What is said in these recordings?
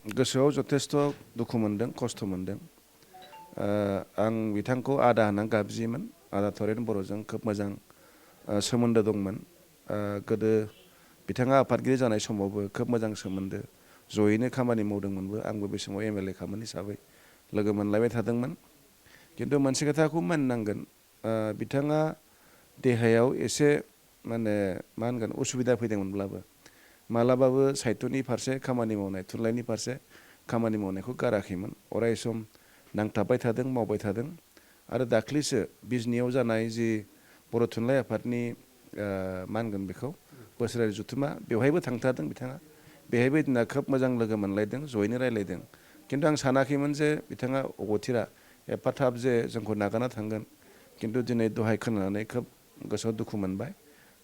गोसोआव जथेस्थ' दुखु मोनदों, खस्थ' मोनदों। आं बिथांखौ आदा होननानै गाबज्रियोमोन। आदा धरेन बर'जों खोब मोजां सोमोन्दो दंमोन। गोदो बिथाङा आफादगिरि जानाय समावबो खोब मोजां सोमोन्दो, जयैनो खामानि मावदोंमोनबो। आंबो बे समाव MLA खामोन हिसाबै लोगो मोनलायबाय थादोंमोन। खिन्थु मोनसे खोथाखौ मानिनांगोन, बिथाङा देहायाव एसे माने मा होनगोन उसुबिदा फैदोंमोनब्लाबो मालाबाबो साहित्यनि फारसे खामानि मावनाय, थुनलाइनि फारसे खामानि मावनायखौ गाराखैमोन। अराय सम नांथाबबाय थादों, मावबाय थादों। आरो दाख्लैसो बिजनियाव जानाय जि बर' थुनलाइ आफादनि मा होनगोन बेखौ बोसोरारि जथुम्मा, बेवहायबो थांथारदों बिथाङा। बेहायबो जोंना खोब मोजां लोगो मोनलायदों, जयैनो रायलायदों। खिन्थु आं सानाखैमोन जे बिथाङा अगथिरा एफा थाब जे जोंखौ नागारना थांगोन। खिन्थु दिनै दहाय खोनानानै खोब गोसोआव दुखु मोनबाय।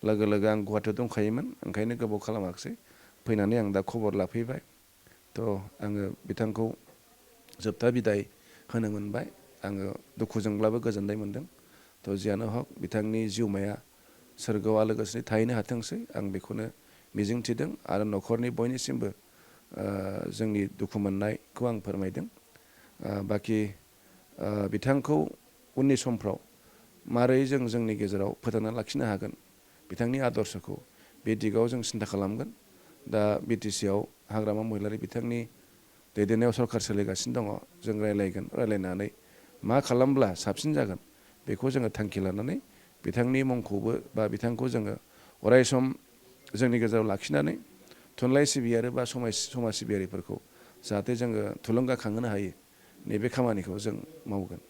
लोगो लोगो आं गुवाहाटियाव दंखायोमोन, ओंखायनो गोबाव खालामाखिसै। फैनानै आं दा खबर लाफैबाय। थ' आङो बिथांखौ जोबथा बिदाय होनो मोनबाय। आङो दुखुजोंब्लाबो गोजोननाय मोनदों। थ' जियानो हक, बिथांनि जिउमाया सोरगोआव आलो गोजोनै थाहैनो हाथोंसै, आं बेखौनो मिजिंथिदों। आरो न'खरनि बयनिसिमबो जोंनि दुखु मोननायखौ आं फोरमायदों। बाखि बिथांखौ उननि समफ्राव मारै जों जोंनि गेजेराव फोथांना लाखिनो हागोन बिथांनि आदर्शखौ, बे दिगाव जों सिन्था खालामगोन। दा BTC-आव हाग्रामा महिलारि बिथांनि दैदेननायाव सरकार सोलिगासिनो दङ। जों रायलायगोन, रायलायनानै मा खालामब्ला साबसिन जागोन बेखौ जोङो थांखि लानानै बिथांनि मुंखौबो बा बिथांखौ जोङो अराय सम जोंनि गेजेराव लाखिनानै थुनलाइ सिबियारि बा समाज सिबियारिफोरखौ जाहाथे जोङो थुलुंगाखांहोनो हायो, नैबे खामानिखौ जों मावगोन।